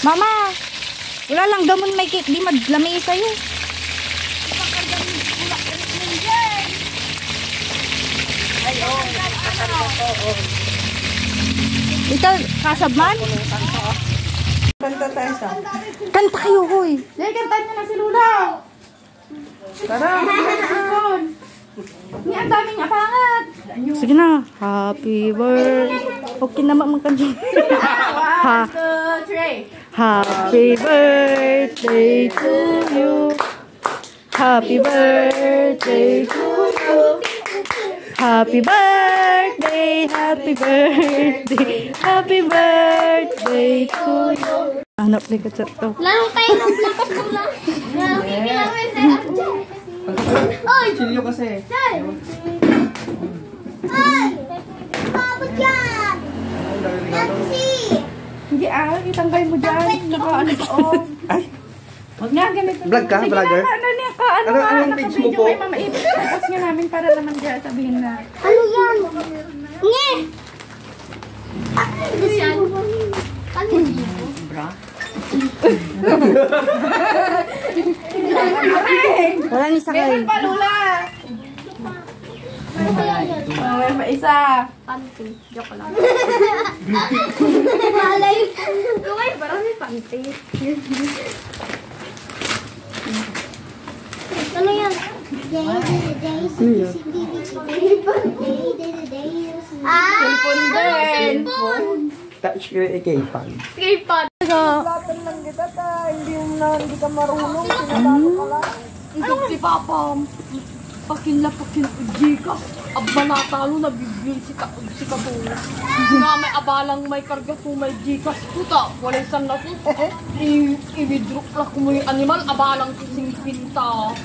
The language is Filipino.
Mama, wala lang damon may cake. Di madlami sa'yo. Ikaw, kasabman? Kanta tayo sa. Kanta kayo, hoy. Dahil kantahan niya na si Lula. Tara, ni ang daming apangat. Sige na. Happy birthday. Okay naman mga kanji. 1, 2, 3. Happy birthday to you. Happy birthday to you. Happy birthday, happy birthday, happy birthday to you. Hanap ni ka chat to. Lalo tayo ng vlog Lula. Oy! Chilyo kasi. Ay! Ay! Mabot yan! Nancy! Hindi itanggal mo dyan. Naka ano pa Ay! Huwag nga ganito. Vlog ka? Vlogger? Anong page mo po? Ay, Mama Ipit. Tapos nga namin para naman dyan sabihin na. Ano yan? Nge! Ano yan? Ano yan? Bra? Wala ni sakay. Meron pa, Lula! Meron pa isa. Panty. Joke lang. Malay. Gaway, parang may panty. Ano yan? Cellphone din. Touch K-Pan. K-pop. Laban lang kita hindi ka marunong. Sinabalo ka lang. Itong si Papa, pakin Gcash. Abba natalo na bigyan si Katulog. Nga may abalang may karga po may Gcash. Puta, wala isang nasus. I-withdraw lang ko mo yung animal, abalang kising pinta.